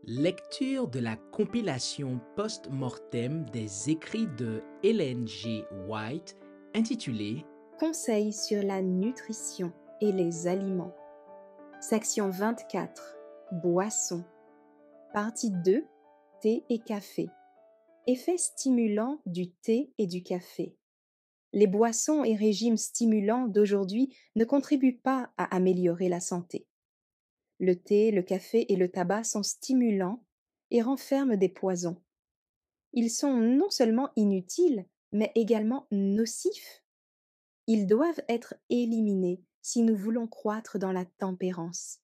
Lecture de la compilation post-mortem des écrits de Ellen G. White intitulée Conseils sur la nutrition et les aliments. Section 24. Boissons. Partie 2. Thé et café. Effets stimulants du thé et du café. Les boissons et régimes stimulants d'aujourd'hui ne contribuent pas à améliorer la santé. Le thé, le café et le tabac sont stimulants et renferment des poisons. Ils sont non seulement inutiles, mais également nocifs. Ils doivent être éliminés si nous voulons croître dans la tempérance.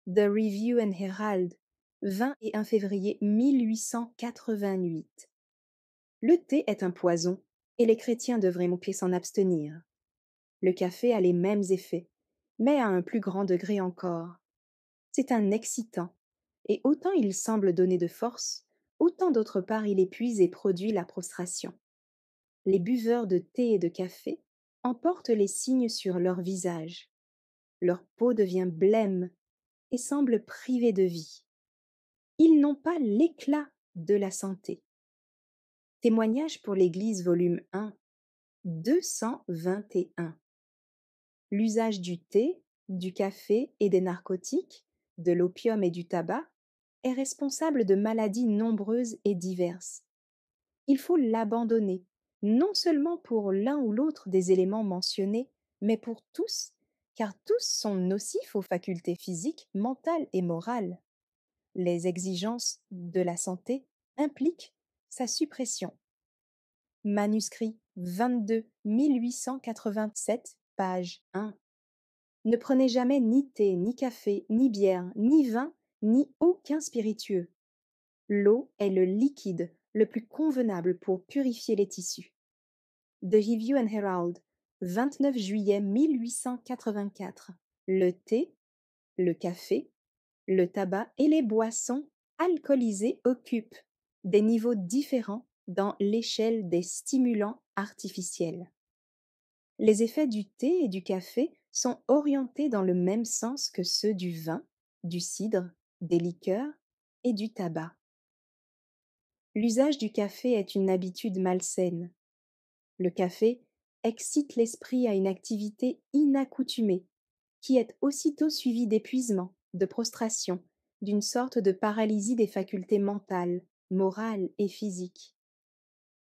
The Review and Herald, 21 février 1888. Le thé est un poison et les chrétiens devraient moquer s'en abstenir. Le café a les mêmes effets, mais à un plus grand degré encore. C'est un excitant, et autant il semble donner de force, autant d'autre part il épuise et produit la prostration. Les buveurs de thé et de café emportent les signes sur leur visage. Leur peau devient blême et semble privée de vie. Ils n'ont pas l'éclat de la santé. Témoignage pour l'Église, volume 1, 221. L'usage du thé, du café et des narcotiques, de l'opium et du tabac est responsable de maladies nombreuses et diverses. Il faut l'abandonner, non seulement pour l'un ou l'autre des éléments mentionnés, mais pour tous, car tous sont nocifs aux facultés physiques, mentales et morales. Les exigences de la santé impliquent sa suppression. Manuscrit 22 1887, page 1. Ne prenez jamais ni thé, ni café, ni bière, ni vin, ni aucun spiritueux. L'eau est le liquide le plus convenable pour purifier les tissus. The Review and Herald, 29 juillet 1884. Le thé, le café, le tabac et les boissons alcoolisées occupent des niveaux différents dans l'échelle des stimulants artificiels. Les effets du thé et du café sont orientés dans le même sens que ceux du vin, du cidre, des liqueurs et du tabac. L'usage du café est une habitude malsaine. Le café excite l'esprit à une activité inaccoutumée, qui est aussitôt suivie d'épuisement, de prostration, d'une sorte de paralysie des facultés mentales, morales et physiques.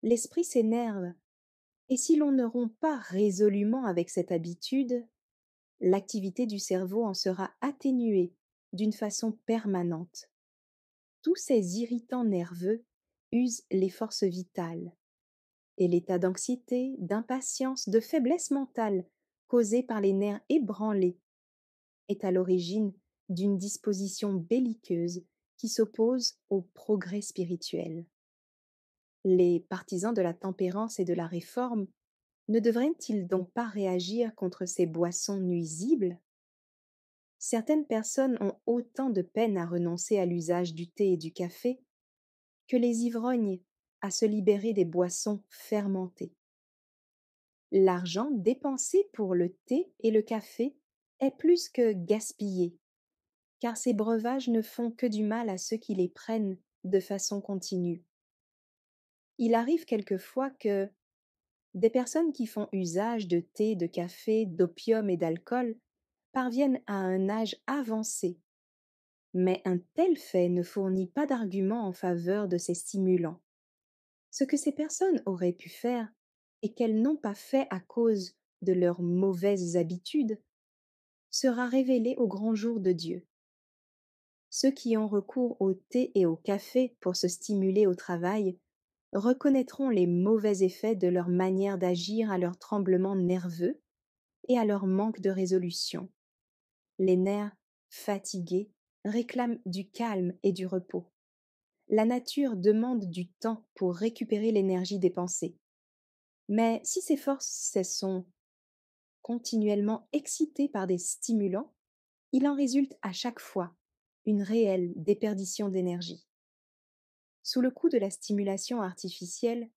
L'esprit s'énerve, et si l'on ne rompt pas résolument avec cette habitude, l'activité du cerveau en sera atténuée d'une façon permanente. Tous ces irritants nerveux usent les forces vitales, et l'état d'anxiété, d'impatience, de faiblesse mentale causé par les nerfs ébranlés est à l'origine d'une disposition belliqueuse qui s'oppose au progrès spirituel. Les partisans de la tempérance et de la réforme ne devraient-ils donc pas réagir contre ces boissons nuisibles? Certaines personnes ont autant de peine à renoncer à l'usage du thé et du café que les ivrognes à se libérer des boissons fermentées. L'argent dépensé pour le thé et le café est plus que gaspillé, car ces breuvages ne font que du mal à ceux qui les prennent de façon continue. Il arrive quelquefois que des personnes qui font usage de thé, de café, d'opium et d'alcool parviennent à un âge avancé, mais un tel fait ne fournit pas d'argument en faveur de ces stimulants. Ce que ces personnes auraient pu faire et qu'elles n'ont pas fait à cause de leurs mauvaises habitudes sera révélé au grand jour de Dieu. Ceux qui ont recours au thé et au café pour se stimuler au travail reconnaîtront les mauvais effets de leur manière d'agir à leur tremblement nerveux et à leur manque de résolution. Les nerfs, fatigués, réclament du calme et du repos. La nature demande du temps pour récupérer l'énergie dépensée. Mais si ces forces sont continuellement excitées par des stimulants, il en résulte à chaque fois une réelle déperdition d'énergie. Sous le coup de la stimulation artificielle,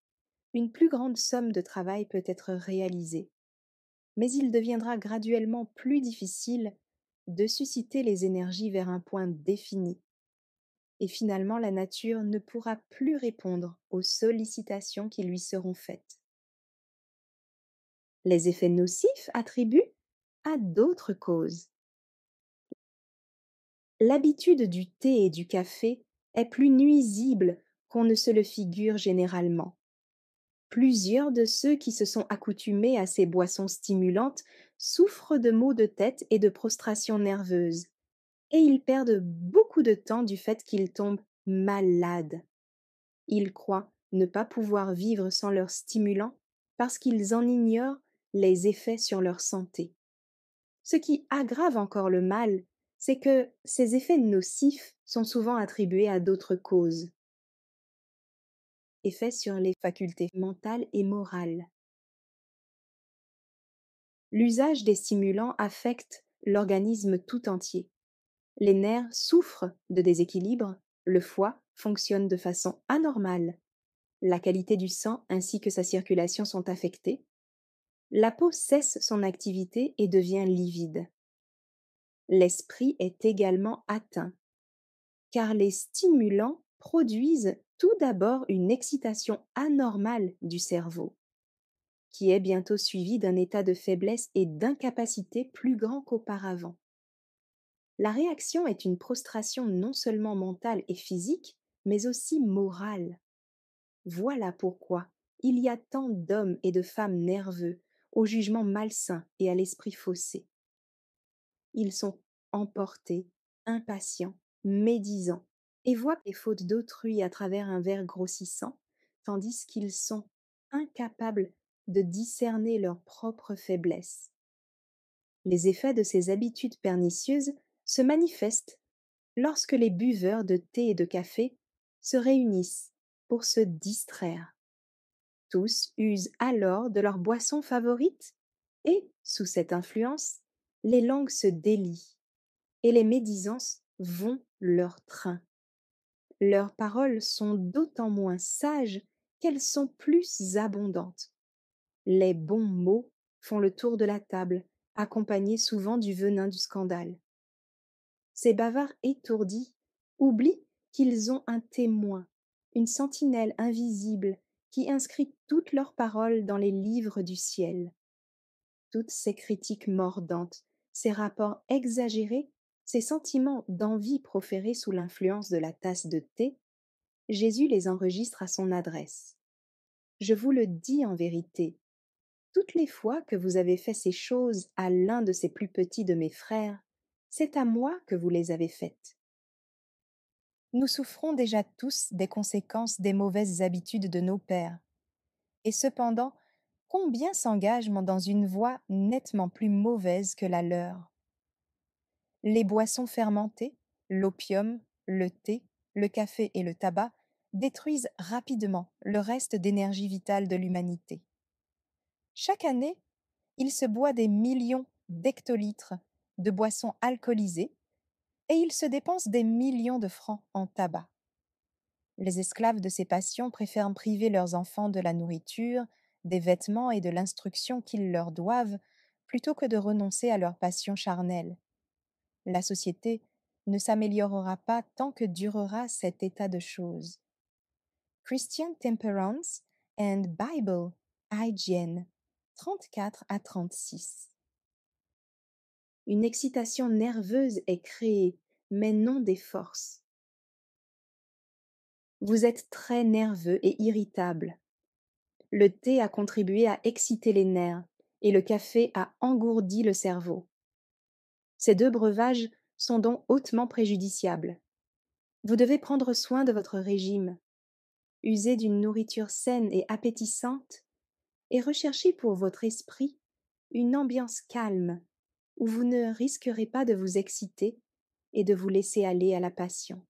une plus grande somme de travail peut être réalisée, mais il deviendra graduellement plus difficile de susciter les énergies vers un point défini. et finalement la nature ne pourra plus répondre aux sollicitations qui lui seront faites. Les effets nocifs attribuent à d'autres causes. L'habitude du thé et du café est plus nuisible qu'on ne se le figure généralement. Plusieurs de ceux qui se sont accoutumés à ces boissons stimulantes souffrent de maux de tête et de prostration nerveuse, et ils perdent beaucoup de temps du fait qu'ils tombent malades. Ils croient ne pas pouvoir vivre sans leurs stimulants parce qu'ils en ignorent les effets sur leur santé. Ce qui aggrave encore le mal, c'est que ces effets nocifs sont souvent attribués à d'autres causes. Effets sur les facultés mentales et morales. L'usage des stimulants affecte l'organisme tout entier. Les nerfs souffrent de déséquilibre, le foie fonctionne de façon anormale, la qualité du sang ainsi que sa circulation sont affectées, la peau cesse son activité et devient livide. L'esprit est également atteint, car les stimulants produisent tout d'abord une excitation anormale du cerveau, qui est bientôt suivie d'un état de faiblesse et d'incapacité plus grand qu'auparavant. La réaction est une prostration non seulement mentale et physique, mais aussi morale. Voilà pourquoi il y a tant d'hommes et de femmes nerveux, au jugement malsain et à l'esprit faussé. Ils sont emportés, impatients, médisants, et voient les fautes d'autrui à travers un verre grossissant, tandis qu'ils sont incapables de discerner leurs propres faiblesses. Les effets de ces habitudes pernicieuses se manifestent lorsque les buveurs de thé et de café se réunissent pour se distraire. Tous usent alors de leur boisson favorite et, sous cette influence, les langues se délient et les médisances vont leur train. Leurs paroles sont d'autant moins sages qu'elles sont plus abondantes. Les bons mots font le tour de la table, accompagnés souvent du venin du scandale. Ces bavards étourdis oublient qu'ils ont un témoin, une sentinelle invisible qui inscrit toutes leurs paroles dans les livres du ciel. Toutes ces critiques mordantes, ces rapports exagérés, ces sentiments d'envie proférés sous l'influence de la tasse de thé, Jésus les enregistre à son adresse. Je vous le dis en vérité, toutes les fois que vous avez fait ces choses à l'un de ces plus petits de mes frères, c'est à moi que vous les avez faites. Nous souffrons déjà tous des conséquences des mauvaises habitudes de nos pères. Et cependant, combien s'engagent dans une voie nettement plus mauvaise que la leur? Les boissons fermentées, l'opium, le thé, le café et le tabac détruisent rapidement le reste d'énergie vitale de l'humanité. Chaque année, il se boit des millions d'hectolitres de boissons alcoolisées et il se dépense des millions de francs en tabac. Les esclaves de ces passions préfèrent priver leurs enfants de la nourriture, des vêtements et de l'instruction qu'ils leur doivent, plutôt que de renoncer à leurs passions charnelles. La société ne s'améliorera pas tant que durera cet état de choses. Christian Temperance and Bible Hygiene, 34 à 36. Une excitation nerveuse est créée, mais non des forces. Vous êtes très nerveux et irritable. Le thé a contribué à exciter les nerfs et le café a engourdi le cerveau. Ces deux breuvages sont donc hautement préjudiciables. Vous devez prendre soin de votre régime, user d'une nourriture saine et appétissante et rechercher pour votre esprit une ambiance calme où vous ne risquerez pas de vous exciter et de vous laisser aller à la passion.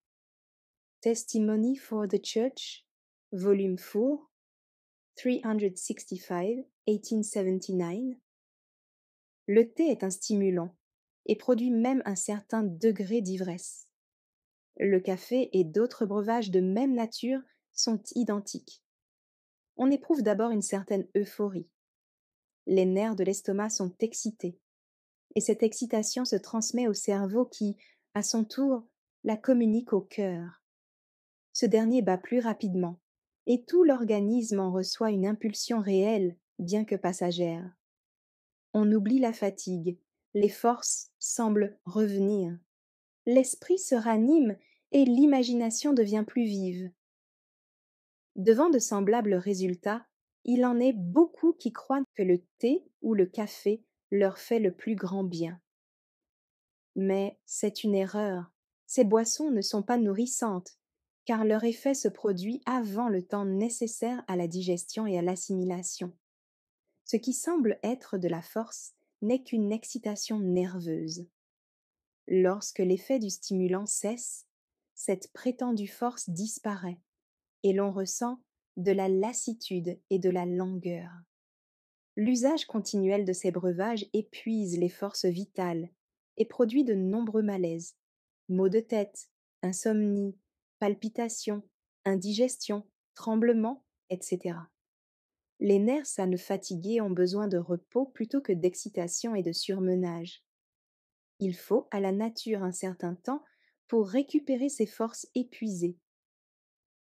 Testimony for the Church, volume 4, 365, 1879. Le thé est un stimulant et produit même un certain degré d'ivresse. Le café et d'autres breuvages de même nature sont identiques. On éprouve d'abord une certaine euphorie. Les nerfs de l'estomac sont excités et cette excitation se transmet au cerveau qui, à son tour, la communique au cœur. Ce dernier bat plus rapidement, et tout l'organisme en reçoit une impulsion réelle, bien que passagère. On oublie la fatigue, les forces semblent revenir, l'esprit se ranime et l'imagination devient plus vive. Devant de semblables résultats, il en est beaucoup qui croient que le thé ou le café leur fait le plus grand bien. Mais c'est une erreur. Ces boissons ne sont pas nourrissantes, car leur effet se produit avant le temps nécessaire à la digestion et à l'assimilation. Ce qui semble être de la force n'est qu'une excitation nerveuse. Lorsque l'effet du stimulant cesse, cette prétendue force disparaît et l'on ressent de la lassitude et de la langueur. L'usage continuel de ces breuvages épuise les forces vitales et produit de nombreux malaises, maux de tête, insomnie, palpitations, indigestion, tremblements, etc. Les nerfs sanes fatigués ont besoin de repos plutôt que d'excitation et de surmenage. Il faut à la nature un certain temps pour récupérer ses forces épuisées.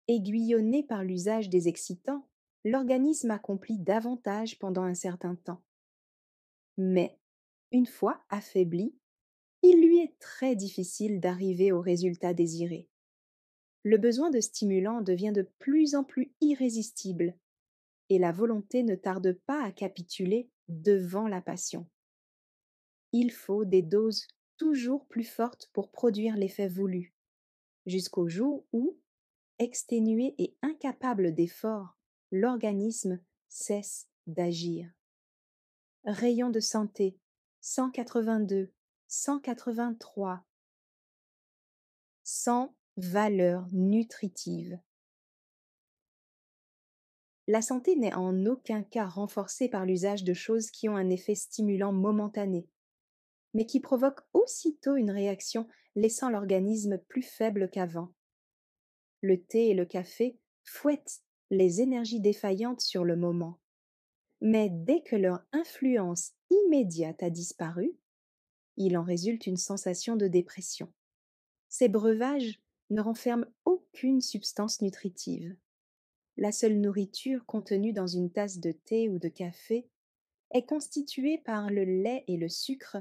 Aiguillonné par l'usage des excitants, l'organisme accomplit davantage pendant un certain temps. Mais, une fois affaibli, il lui est très difficile d'arriver au résultat désiré. Le besoin de stimulant devient de plus en plus irrésistible et la volonté ne tarde pas à capituler devant la passion. Il faut des doses toujours plus fortes pour produire l'effet voulu, jusqu'au jour où, exténué et incapable d'effort, l'organisme cesse d'agir. Rayon de santé 182, 183. Sans valeur nutritive. La santé n'est en aucun cas renforcée par l'usage de choses qui ont un effet stimulant momentané, mais qui provoquent aussitôt une réaction laissant l'organisme plus faible qu'avant. Le thé et le café fouettent les énergies défaillantes sur le moment, mais dès que leur influence immédiate a disparu, il en résulte une sensation de dépression. Ces breuvages ne renferment aucune substance nutritive. La seule nourriture contenue dans une tasse de thé ou de café est constituée par le lait et le sucre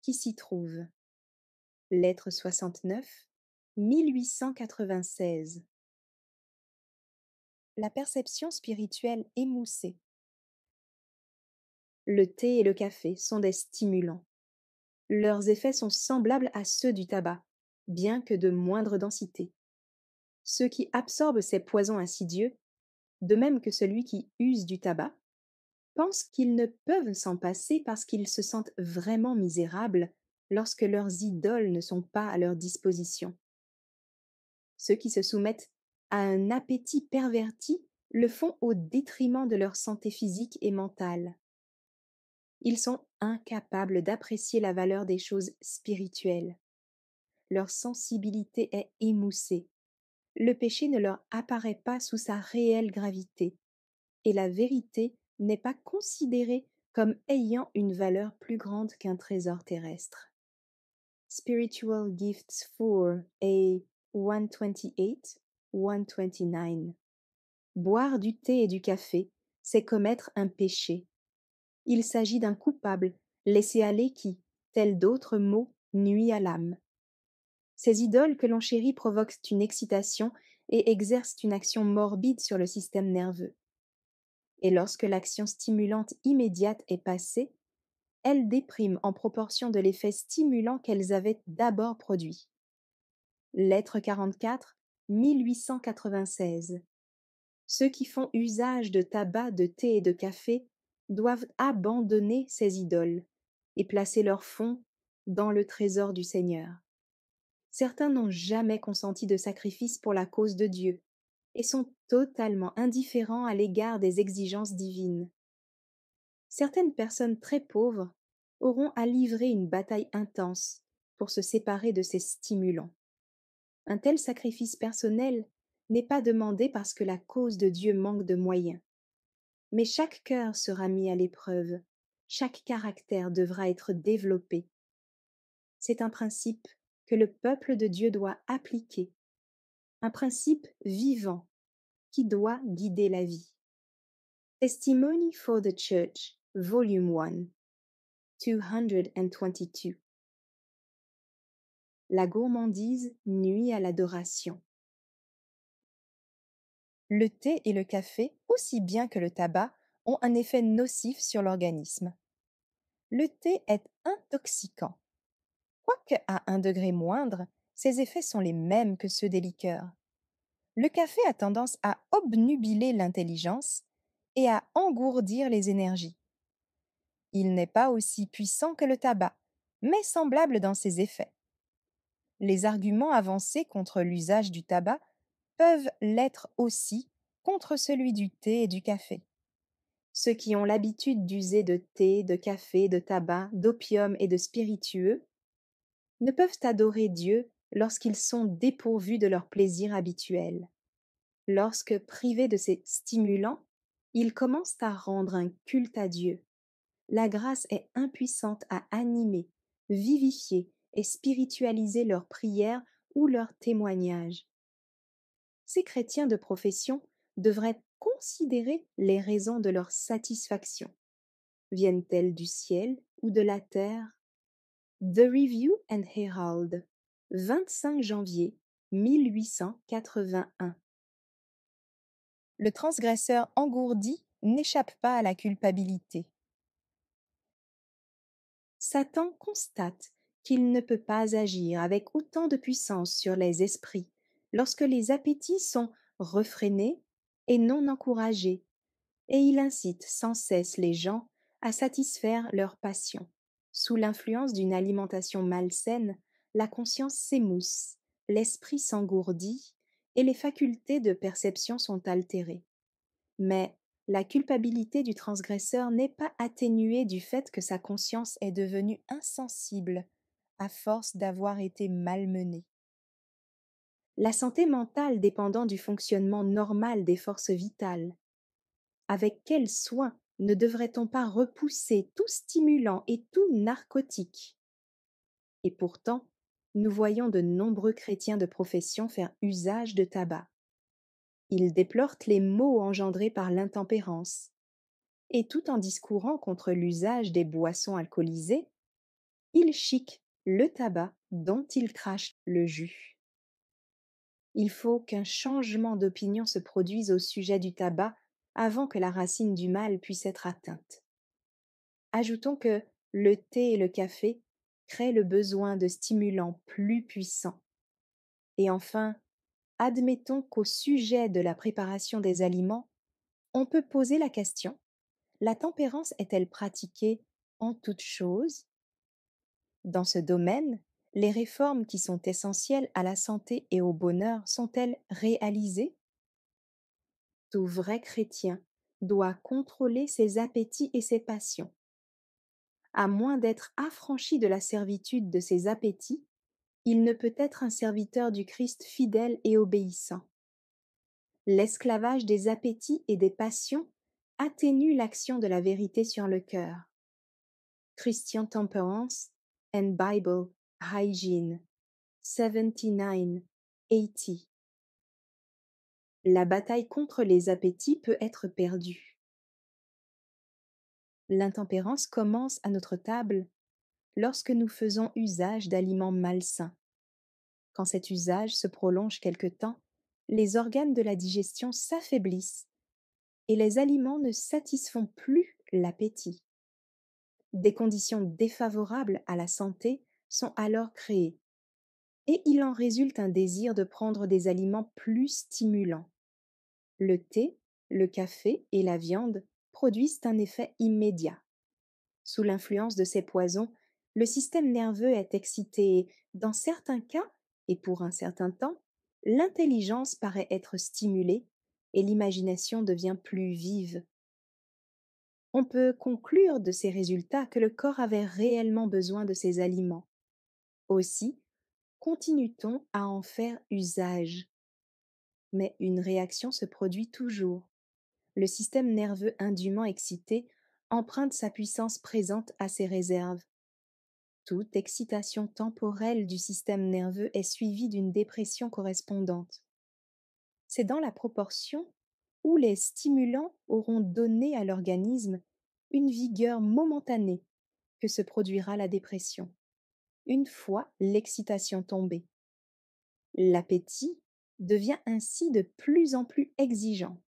qui s'y trouvent. Lettre 69, 1896. La perception spirituelle émoussée. Le thé et le café sont des stimulants. Leurs effets sont semblables à ceux du tabac, bien que de moindre densité. Ceux qui absorbent ces poisons insidieux, de même que celui qui use du tabac, pensent qu'ils ne peuvent s'en passer parce qu'ils se sentent vraiment misérables lorsque leurs idoles ne sont pas à leur disposition. Ceux qui se soumettent à un appétit perverti le font au détriment de leur santé physique et mentale. Ils sont incapables d'apprécier la valeur des choses spirituelles. Leur sensibilité est émoussée. Le péché ne leur apparaît pas sous sa réelle gravité, et la vérité n'est pas considérée comme ayant une valeur plus grande qu'un trésor terrestre. Spiritual Gifts for A 128, 129. Boire du thé et du café, c'est commettre un péché. Il s'agit d'un coupable laissé aller qui, tel d'autres maux, nuit à l'âme. Ces idoles que l'on chérit provoquent une excitation et exercent une action morbide sur le système nerveux. Et lorsque l'action stimulante immédiate est passée, elles dépriment en proportion de l'effet stimulant qu'elles avaient d'abord produit. Lettre 44, 1896. Ceux qui font usage de tabac, de thé et de café doivent abandonner ces idoles et placer leurs fonds dans le trésor du Seigneur. Certains n'ont jamais consenti de sacrifice pour la cause de Dieu et sont totalement indifférents à l'égard des exigences divines. Certaines personnes très pauvres auront à livrer une bataille intense pour se séparer de ces stimulants. Un tel sacrifice personnel n'est pas demandé parce que la cause de Dieu manque de moyens. Mais chaque cœur sera mis à l'épreuve, chaque caractère devra être développé. C'est un principe que le peuple de Dieu doit appliquer. un principe vivant qui doit guider la vie. Testimony for the Church, Volume 1, 222. La gourmandise nuit à l'adoration. Le thé et le café, aussi bien que le tabac, ont un effet nocif sur l'organisme. Le thé est intoxiquant. Quoique à un degré moindre, ses effets sont les mêmes que ceux des liqueurs. Le café a tendance à obnubiler l'intelligence et à engourdir les énergies. Il n'est pas aussi puissant que le tabac, mais semblable dans ses effets. Les arguments avancés contre l'usage du tabac peuvent l'être aussi contre celui du thé et du café. Ceux qui ont l'habitude d'user de thé, de café, de tabac, d'opium et de spiritueux ne peuvent adorer Dieu lorsqu'ils sont dépourvus de leur plaisir habituel. Lorsque privés de ces stimulants, ils commencent à rendre un culte à Dieu. La grâce est impuissante à animer, vivifier et spiritualiser leurs prières ou leurs témoignages. Ces chrétiens de profession devraient considérer les raisons de leur satisfaction. Viennent-elles du ciel ou de la terre? The Review and Herald, 25 janvier 1881. Le transgresseur engourdi n'échappe pas à la culpabilité. Satan constate qu'il ne peut pas agir avec autant de puissance sur les esprits lorsque les appétits sont refrénés et non encouragés, et il incite sans cesse les gens à satisfaire leurs passions. Sous l'influence d'une alimentation malsaine, la conscience s'émousse, l'esprit s'engourdit et les facultés de perception sont altérées. Mais la culpabilité du transgresseur n'est pas atténuée du fait que sa conscience est devenue insensible à force d'avoir été malmenée. La santé mentale dépendant du fonctionnement normal des forces vitales. Avec quel soin ne devrait-on pas repousser tout stimulant et tout narcotique? Et pourtant, nous voyons de nombreux chrétiens de profession faire usage de tabac. Ils déplorent les maux engendrés par l'intempérance. Et tout en discourant contre l'usage des boissons alcoolisées, ils chiquent le tabac dont ils crachent le jus. Il faut qu'un changement d'opinion se produise au sujet du tabac avant que la racine du mal puisse être atteinte. Ajoutons que le thé et le café créent le besoin de stimulants plus puissants. Et enfin, admettons qu'au sujet de la préparation des aliments, on peut poser la question: la tempérance est-elle pratiquée en toutes choses? Dans ce domaine, les réformes qui sont essentielles à la santé et au bonheur sont-elles réalisées? Tout vrai chrétien doit contrôler ses appétits et ses passions. À moins d'être affranchi de la servitude de ses appétits, il ne peut être un serviteur du Christ fidèle et obéissant. L'esclavage des appétits et des passions atténue l'action de la vérité sur le cœur. Christian Temperance and Bible Hygiene, 79-80. La bataille contre les appétits peut être perdue. L'intempérance commence à notre table lorsque nous faisons usage d'aliments malsains. Quand cet usage se prolonge quelque temps, les organes de la digestion s'affaiblissent et les aliments ne satisfont plus l'appétit. Des conditions défavorables à la santé sont alors créées et il en résulte un désir de prendre des aliments plus stimulants. Le thé, le café et la viande produisent un effet immédiat. Sous l'influence de ces poisons, le système nerveux est excité et, dans certains cas, et pour un certain temps, l'intelligence paraît être stimulée et l'imagination devient plus vive. On peut conclure de ces résultats que le corps avait réellement besoin de ces aliments. Aussi, continue-t-on à en faire usage. Mais une réaction se produit toujours. Le système nerveux indûment excité emprunte sa puissance présente à ses réserves. Toute excitation temporelle du système nerveux est suivie d'une dépression correspondante. C'est dans la proportion où les stimulants auront donné à l'organisme une vigueur momentanée que se produira la dépression, une fois l'excitation tombée. L'appétit devient ainsi de plus en plus exigeant,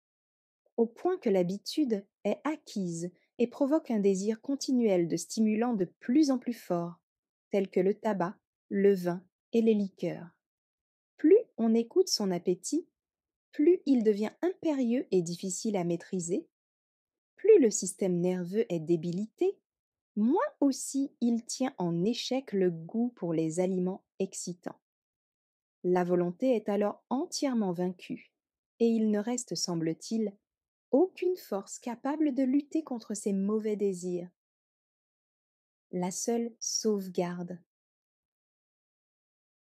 au point que l'habitude est acquise et provoque un désir continuel de stimulants de plus en plus forts, tels que le tabac, le vin et les liqueurs. Plus on écoute son appétit, plus il devient impérieux et difficile à maîtriser, plus le système nerveux est débilité, moins aussi il tient en échec le goût pour les aliments excitants. La volonté est alors entièrement vaincue, et il ne reste, semble-t-il, aucune force capable de lutter contre ces mauvais désirs. La seule sauvegarde.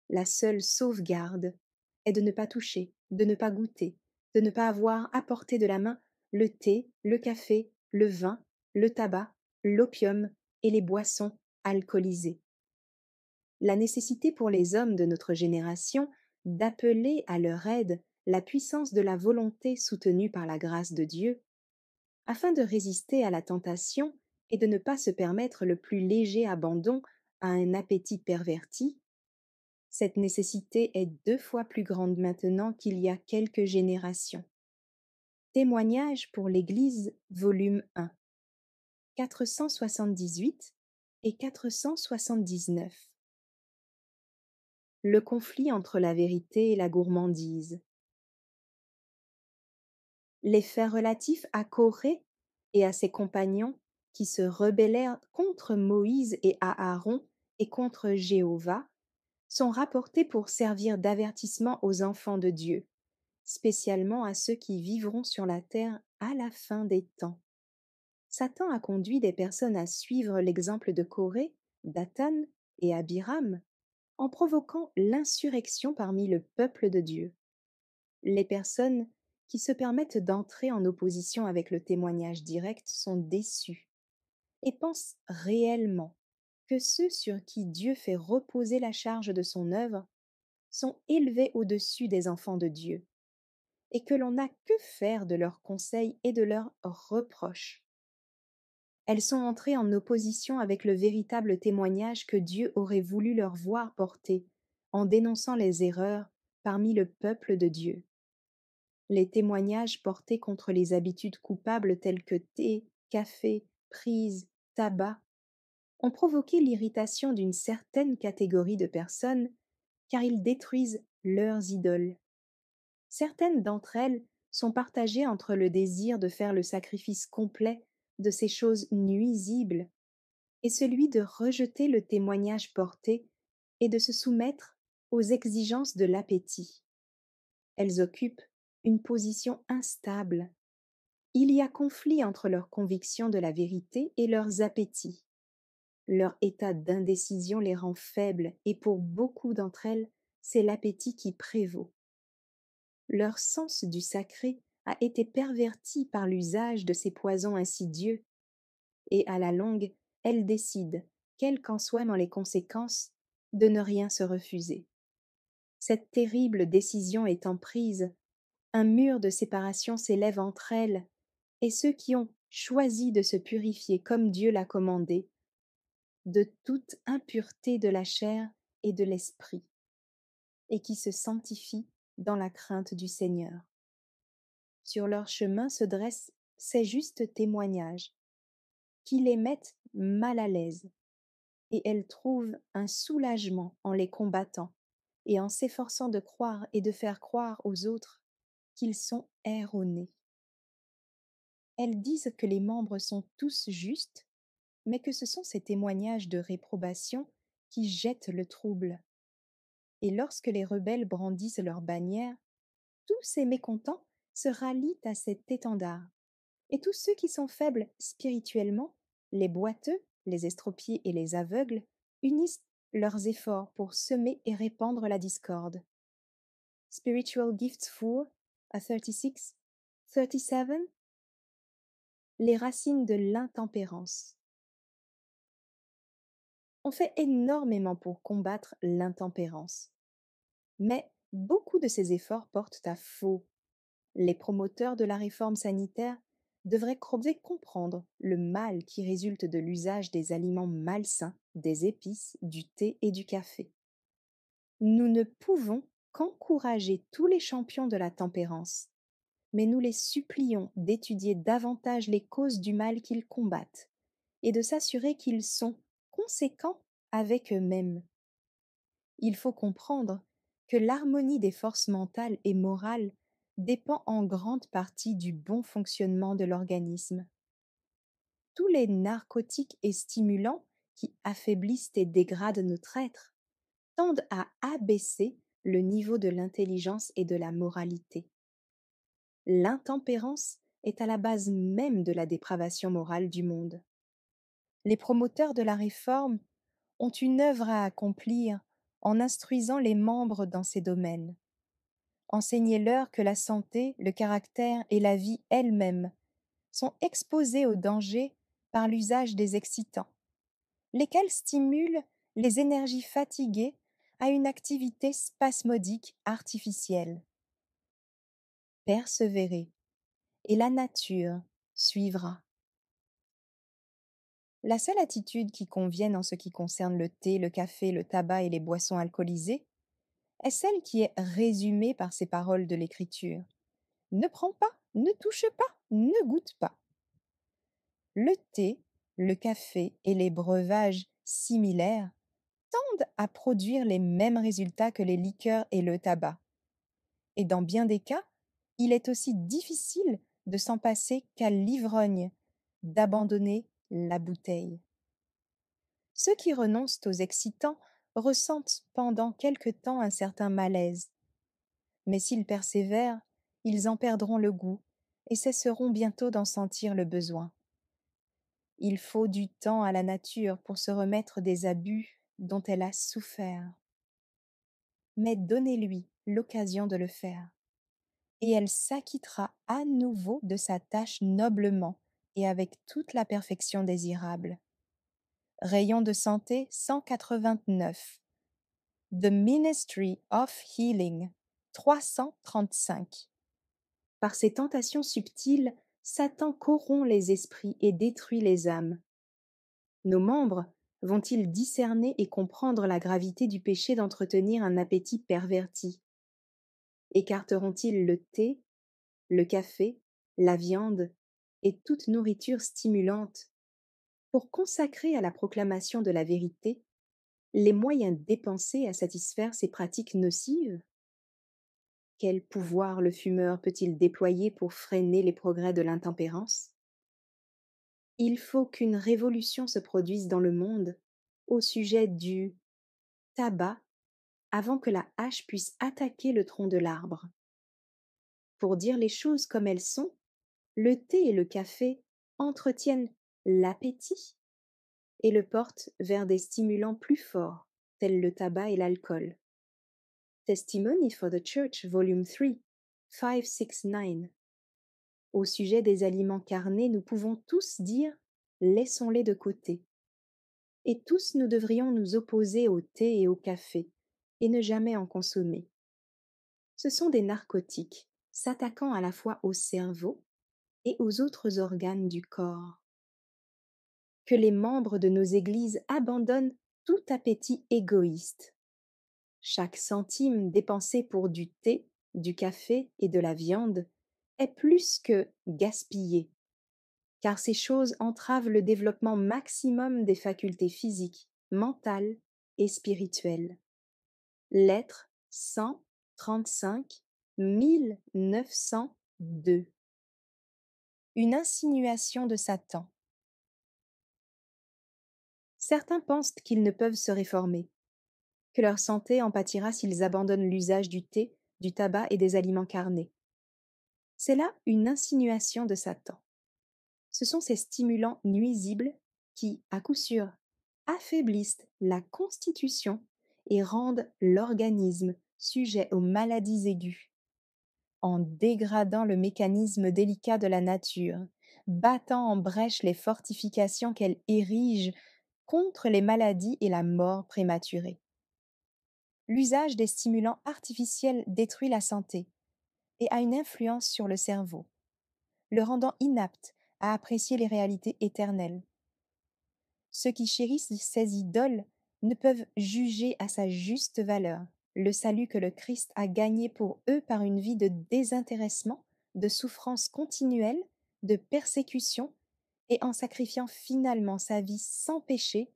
La seule sauvegarde est de ne pas toucher, de ne pas goûter, de ne pas avoir à portée de la main le thé, le café, le vin, le tabac, l'opium et les boissons alcoolisées. La nécessité pour les hommes de notre génération d'appeler à leur aide la puissance de la volonté soutenue par la grâce de Dieu, afin de résister à la tentation et de ne pas se permettre le plus léger abandon à un appétit perverti, cette nécessité est 2 fois plus grande maintenant qu'il y a quelques générations. Témoignage pour l'Église, volume 1, 478 et 479. Le conflit entre la vérité et la gourmandise. Les faits relatifs à Corée et à ses compagnons qui se rebellèrent contre Moïse et à Aaron et contre Jéhovah sont rapportés pour servir d'avertissement aux enfants de Dieu, spécialement à ceux qui vivront sur la terre à la fin des temps. Satan a conduit des personnes à suivre l'exemple de Corée, d'Athan et Abiram, en provoquant l'insurrection parmi le peuple de Dieu. Les personnes qui se permettent d'entrer en opposition avec le témoignage direct sont déçues et pensent réellement que ceux sur qui Dieu fait reposer la charge de son œuvre sont élevés au-dessus des enfants de Dieu, et que l'on n'a que faire de leurs conseils et de leurs reproches. Elles sont entrées en opposition avec le véritable témoignage que Dieu aurait voulu leur voir porter, en dénonçant les erreurs parmi le peuple de Dieu. Les témoignages portés contre les habitudes coupables telles que thé, café, prise, tabac, ont provoqué l'irritation d'une certaine catégorie de personnes car ils détruisent leurs idoles. Certaines d'entre elles sont partagées entre le désir de faire le sacrifice complet de ces choses nuisibles et celui de rejeter le témoignage porté et de se soumettre aux exigences de l'appétit. Elles occupent une position instable. Il y a conflit entre leurs convictions de la vérité et leurs appétits. Leur état d'indécision les rend faibles et pour beaucoup d'entre elles, c'est l'appétit qui prévaut. Leur sens du sacré a été perverti par l'usage de ces poisons insidieux et à la longue, elles décident, quelles qu'en soient les conséquences, de ne rien se refuser. Cette terrible décision étant prise, un mur de séparation s'élève entre elles et ceux qui ont choisi de se purifier comme Dieu l'a commandé, de toute impureté de la chair et de l'esprit, et qui se sanctifient dans la crainte du Seigneur. Sur leur chemin se dressent ces justes témoignages, qui les mettent mal à l'aise, et elles trouvent un soulagement en les combattant et en s'efforçant de croire et de faire croire aux autres qu'ils sont erronés. Elles disent que les membres sont tous justes, mais que ce sont ces témoignages de réprobation qui jettent le trouble. Et lorsque les rebelles brandissent leurs bannières, tous ces mécontents se rallient à cet étendard. Et tous ceux qui sont faibles spirituellement, les boiteux, les estropiés et les aveugles, unissent leurs efforts pour semer et répandre la discorde. Spiritual Gifts 4 à 36, 37. Les racines de l'intempérance. On fait énormément pour combattre l'intempérance, mais beaucoup de ces efforts portent à faux Les promoteurs de la réforme sanitaire devraient comprendre le mal qui résulte de l'usage des aliments malsains, des épices, du thé et du café. Nous ne pouvons qu'encourager tous les champions de la tempérance, mais nous les supplions d'étudier davantage les causes du mal qu'ils combattent et de s'assurer qu'ils sont conséquents avec eux-mêmes. Il faut comprendre que l'harmonie des forces mentales et morales dépend en grande partie du bon fonctionnement de l'organisme. Tous les narcotiques et stimulants qui affaiblissent et dégradent notre être tendent à abaisser le niveau de l'intelligence et de la moralité. L'intempérance est à la base même de la dépravation morale du monde. Les promoteurs de la réforme ont une œuvre à accomplir en instruisant les membres dans ces domaines. Enseignez-leur que la santé, le caractère et la vie elle-même sont exposés au danger par l'usage des excitants, lesquels stimulent les énergies fatiguées à une activité spasmodique artificielle. Persévérez, et la nature suivra. La seule attitude qui convienne en ce qui concerne le thé, le café, le tabac et les boissons alcoolisées est celle qui est résumée par ces paroles de l'Écriture. Ne prends pas, ne touche pas, ne goûte pas. Le thé, le café et les breuvages similaires tendent à produire les mêmes résultats que les liqueurs et le tabac. Et dans bien des cas, il est aussi difficile de s'en passer qu'à l'ivrogne, d'abandonner la bouteille. Ceux qui renoncent aux excitants ressentent pendant quelque temps un certain malaise. Mais s'ils persévèrent, ils en perdront le goût et cesseront bientôt d'en sentir le besoin. Il faut du temps à la nature pour se remettre des abus dont elle a souffert. Mais donnez-lui l'occasion de le faire, et elle s'acquittera à nouveau de sa tâche noblement et avec toute la perfection désirable. Rayon de santé 189. The Ministry of Healing 335. Par ses tentations subtiles, Satan corrompt les esprits et détruit les âmes. Nos membres vont-ils discerner et comprendre la gravité du péché d'entretenir un appétit perverti? Écarteront-ils le thé, le café, la viande et toute nourriture stimulante pour consacrer à la proclamation de la vérité les moyens dépensés à satisfaire ces pratiques nocives? Quel pouvoir le fumeur peut-il déployer pour freiner les progrès de l'intempérance? Il faut qu'une révolution se produise dans le monde au sujet du tabac avant que la hache puisse attaquer le tronc de l'arbre. Pour dire les choses comme elles sont, le thé et le café entretiennent l'appétit et le portent vers des stimulants plus forts, tels le tabac et l'alcool. Testimony for the Church, Volume 3, 569. Au sujet des aliments carnés, nous pouvons tous dire « laissons-les de côté ». Et tous nous devrions nous opposer au thé et au café, et ne jamais en consommer. Ce sont des narcotiques, s'attaquant à la fois au cerveau et aux autres organes du corps. Que les membres de nos églises abandonnent tout appétit égoïste. Chaque centime dépensé pour du thé, du café et de la viande est plus que gaspillé, car ces choses entravent le développement maximum des facultés physiques, mentales et spirituelles. Lettre 135 1902. Une insinuation de Satan. Certains pensent qu'ils ne peuvent se réformer, que leur santé en pâtira s'ils abandonnent l'usage du thé, du tabac et des aliments carnés. C'est là une insinuation de Satan. Ce sont ces stimulants nuisibles qui, à coup sûr, affaiblissent la constitution et rendent l'organisme sujet aux maladies aiguës. En dégradant le mécanisme délicat de la nature, battant en brèche les fortifications qu'elle érige contre les maladies et la mort prématurée. L'usage des stimulants artificiels détruit la santé, et a une influence sur le cerveau, le rendant inapte à apprécier les réalités éternelles. Ceux qui chérissent ces idoles ne peuvent juger à sa juste valeur le salut que le Christ a gagné pour eux par une vie de désintéressement, de souffrance continuelle, de persécution, et en sacrifiant finalement sa vie sans péché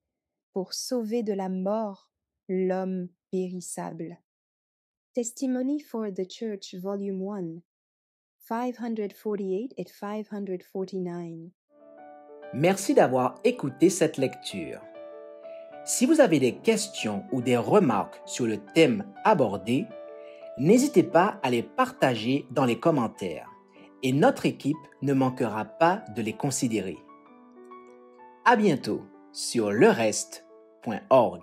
pour sauver de la mort l'homme périssable. Testimony for the Church, Volume 1, 548 et 549. Merci d'avoir écouté cette lecture. Si vous avez des questions ou des remarques sur le thème abordé, n'hésitez pas à les partager dans les commentaires et notre équipe ne manquera pas de les considérer. À bientôt sur lereste.org.